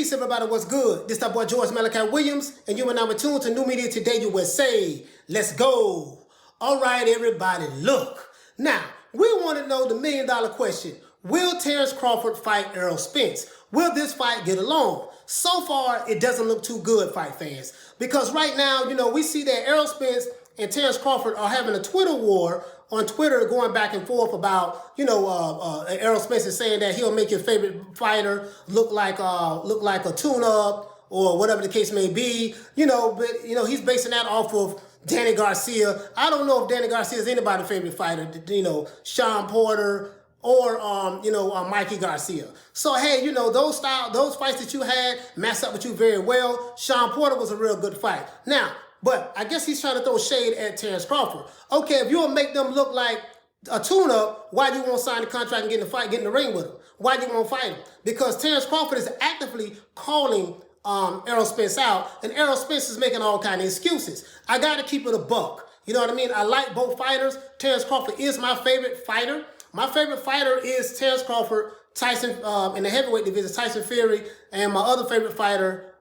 Peace, everybody. What's good? This is our boy George Malachi Williams, and you and I are tuned to New Media Today USA. Let's go. All right, everybody, look. Now, we want to know the million-dollar question. Will Terence Crawford fight Errol Spence? Will this fight get along? So far, it doesn't look too good, fight fans. Because right now, we see that Errol Spence and Terence Crawford are having a Twitter war on Twitter, going back and forth about, Errol Spence is saying that he'll make his favorite fighter look like a tune-up or whatever the case may be. But he's basing that off of Danny Garcia. I don't know if Danny Garcia is anybody's favorite fighter. Sean Porter or Mikey Garcia. So hey, those fights that you had match up with you very well. Sean Porter was a real good fight. Now, but I guess he's trying to throw shade at Terence Crawford. Okay, if you'll make them look like a tune-up, why do you want to sign the contract and get in the ring with him? Why do you want to fight him? Because Terence Crawford is actively calling Errol Spence out, and Errol Spence is making all kind of excuses. I got to keep it a buck. You know what I mean? I like both fighters. Terence Crawford is my favorite fighter. My favorite fighter is Terence Crawford, Tyson in the heavyweight division, Tyson Fury, and my other favorite fighter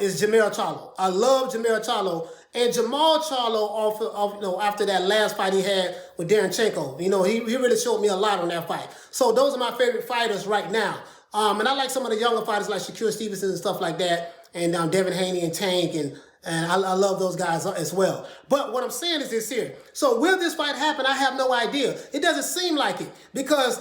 is Jermell Charlo. I love Jermell Charlo. And Jermall Charlo, after that last fight he had with Darenchenko, he really showed me a lot on that fight. So those are my favorite fighters right now. And I like some of the younger fighters like Shakur Stevenson and stuff like that, and Devin Haney and Tank, and I love those guys as well. But what I'm saying is this here. So will this fight happen? I have no idea. It doesn't seem like it, because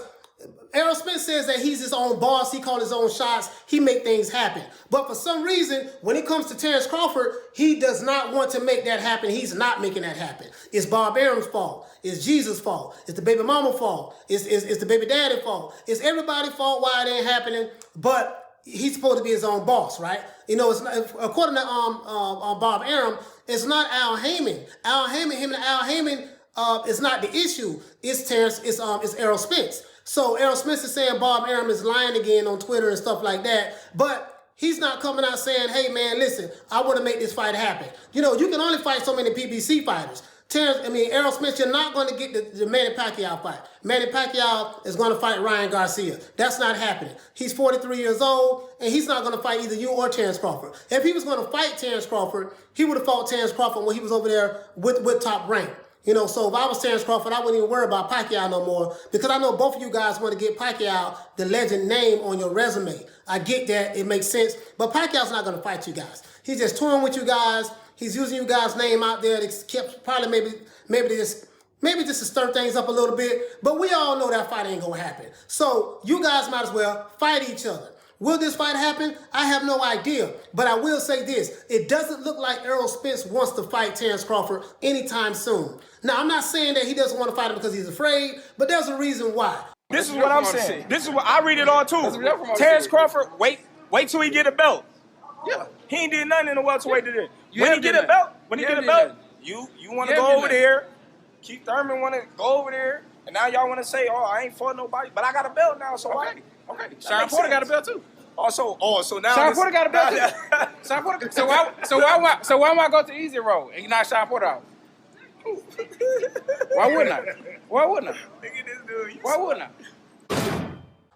Errol Spence says that he's his own boss. He calls his own shots. He make things happen. But for some reason, when it comes to Terence Crawford, he does not want to make that happen. He's not making that happen. It's Bob Arum's fault. It's Jesus' fault. It's the baby mama fault. It's the baby daddy fault. It's everybody's fault why it ain't happening. But he's supposed to be his own boss, right? It's not, according to Bob Arum, it's not Al Heyman. Him and Al Heyman is not the issue. It's Terence. It's Errol Spence. So Errol Spence is saying Bob Arum is lying again on Twitter and stuff like that. But he's not coming out saying, hey, man, listen, I want to make this fight happen. You can only fight so many PBC fighters. Errol Spence, you're not going to get the Manny Pacquiao fight. Manny Pacquiao is going to fight Ryan Garcia. That's not happening. He's 43 years old, and he's not going to fight either you or Terence Crawford. If he was going to fight Terence Crawford, he would have fought Terence Crawford when he was over there with Top Rank. So if I was Terence Crawford, I wouldn't even worry about Pacquiao no more, because I know both of you guys want to get Pacquiao, the legend name, on your resume. I get that. It makes sense. But Pacquiao's not going to fight you guys. He's just touring with you guys. He's using you guys' name out there. They kept probably maybe just to stir things up a little bit. But we all know that fight ain't going to happen. So you guys might as well fight each other. Will this fight happen? I have no idea. But I will say this. It doesn't look like Errol Spence wants to fight Terence Crawford anytime soon. Now, I'm not saying that he doesn't want to fight him because he's afraid, but there's a reason why. This is what I'm saying. This is what I read it all too. Terence Crawford, wait till he get a belt. Yeah. He ain't did nothing in the welterweight today. When he get a belt, you want to go over there. Keith Thurman want to go over there, and now y'all want to say, oh, I ain't fought nobody, but I got a belt now, so okay. Sean Porter got a belt too. So now Sean Porter got a belt too. Sean Porter. So why would I go to easy road and knock Sean Porter out? Why wouldn't I? Look at this dude. Why wouldn't I?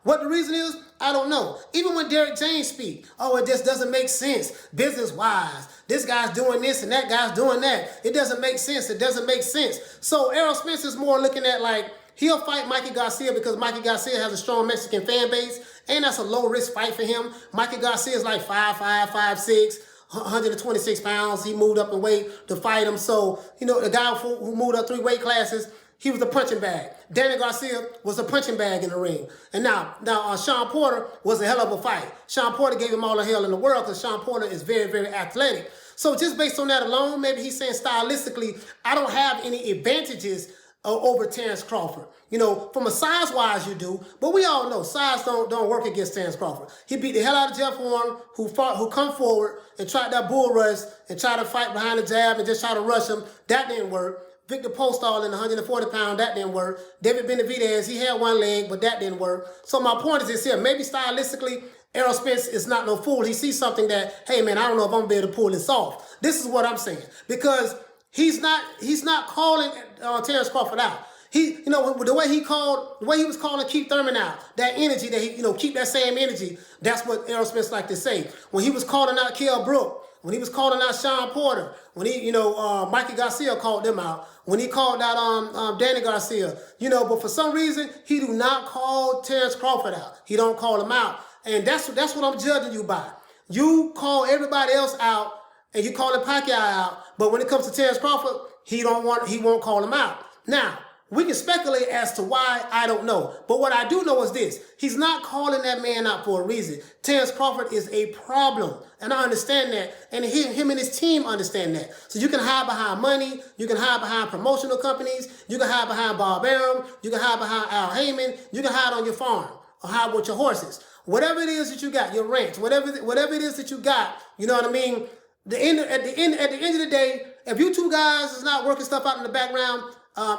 What the reason is, I don't know. Even when Derek James speak, it just doesn't make sense business-wise. This guy's doing this and that guy's doing that. It doesn't make sense. It doesn't make sense. So Errol Spence is more looking at like, he'll fight Mikey Garcia because Mikey Garcia has a strong Mexican fan base, and that's a low-risk fight for him. Mikey Garcia is like 5'5", 5'6", 126 pounds. He moved up in weight to fight him. So, the guy who moved up 3 weight classes, he was a punching bag. Danny Garcia was a punching bag in the ring. And now Sean Porter was a hell of a fight. Sean Porter gave him all the hell in the world because Sean Porter is very, very athletic. So just based on that alone, maybe he's saying stylistically, I don't have any advantages over Terence Crawford. From a size-wise you do, but we all know size don't work against Terence Crawford. He beat the hell out of Jeff Horn, who come forward and tried that bull rush and tried to fight behind the jab and just try to rush him. That didn't work. Victor Postol in the 140-pound, that didn't work. David Benavidez, he had one leg, but that didn't work. So my point is this here. Maybe stylistically, Errol Spence is not no fool. He sees something that, hey, man, I don't know if I'm going to be able to pull this off. This is what I'm saying. Because he's not calling Terence Crawford out. The way he was calling Keith Thurman out, that energy that he, keep that same energy. That's what Errol Spence like to say. When he was calling out Kell Brook, when he was calling out Sean Porter, when he, Mikey Garcia called them out, when he called out Danny Garcia, but for some reason he do not call Terence Crawford out. He don't call him out, and that's what I'm judging you by. You call everybody else out, and you calling Pacquiao out, but when it comes to Terence Crawford, he won't call him out. Now, we can speculate as to why, I don't know. But what I do know is this. He's not calling that man out for a reason. Terence Crawford is a problem. And I understand that. And him and his team understand that. So you can hide behind money. You can hide behind promotional companies. You can hide behind Bob Arum. You can hide behind Al Heyman. You can hide on your farm or hide with your horses. Whatever it is that you got, your ranch, whatever it is that you got, you know what I mean? At the end of the day, if you two guys is not working stuff out in the background,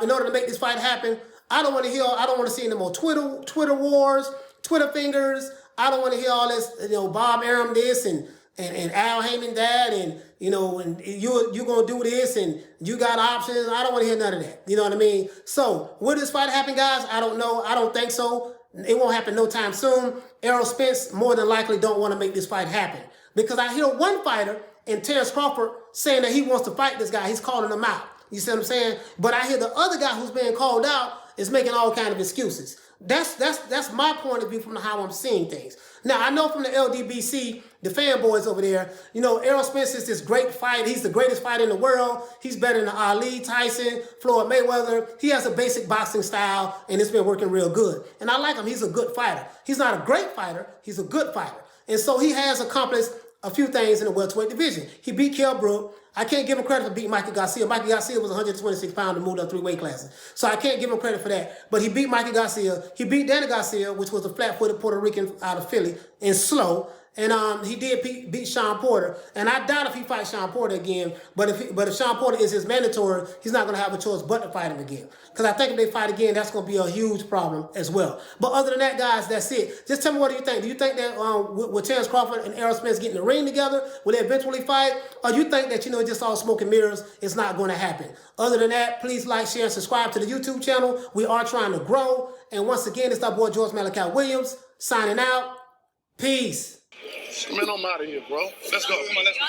in order to make this fight happen, I don't want to see any more Twitter wars, Twitter fingers. I don't want to hear all this, Bob Arum this and Al Heyman that, and and you gonna do this and you got options. I don't want to hear none of that. You know what I mean? So will this fight happen, guys? I don't know. I don't think so. It won't happen no time soon. Errol Spence more than likely don't want to make this fight happen, because I hear one fighter in Terence Crawford saying that he wants to fight this guy. He's calling him out. You see what I'm saying? But I hear the other guy who's being called out is making all kind of excuses. That's my point of view from how I'm seeing things. Now, I know from the LDBC, the fanboys over there, Errol Spence is this great fighter. He's the greatest fighter in the world. He's better than Ali, Tyson, Floyd, Mayweather. He has a basic boxing style, and it's been working real good. And I like him. He's a good fighter. He's not a great fighter. He's a good fighter. And so he has accomplished a few things in the welterweight division. He beat Kell Brook. I can't give him credit for beating Mikey Garcia. Mikey Garcia was 126 pounds and moved up 3 weight classes. So I can't give him credit for that. But he beat Mikey Garcia. He beat Danny Garcia, which was a flat-footed Puerto Rican out of Philly, in slow. And he did beat Sean Porter. And I doubt if he fights Sean Porter again. But if Sean Porter is his mandatory, he's not going to have a choice but to fight him again. Because I think if they fight again, that's going to be a huge problem as well. But other than that, guys, that's it. Just tell me, what do you think? Do you think that with Terence Crawford and Errol Spence getting in the ring together, will they eventually fight? Or you think that, just all smoke and mirrors, it's not going to happen? Other than that, please like, share, and subscribe to the YouTube channel. We are trying to grow. And once again, it's our boy George Malachi Williams signing out. Peace. Man, I'm out of here, bro. Let's go. Come on, let's go.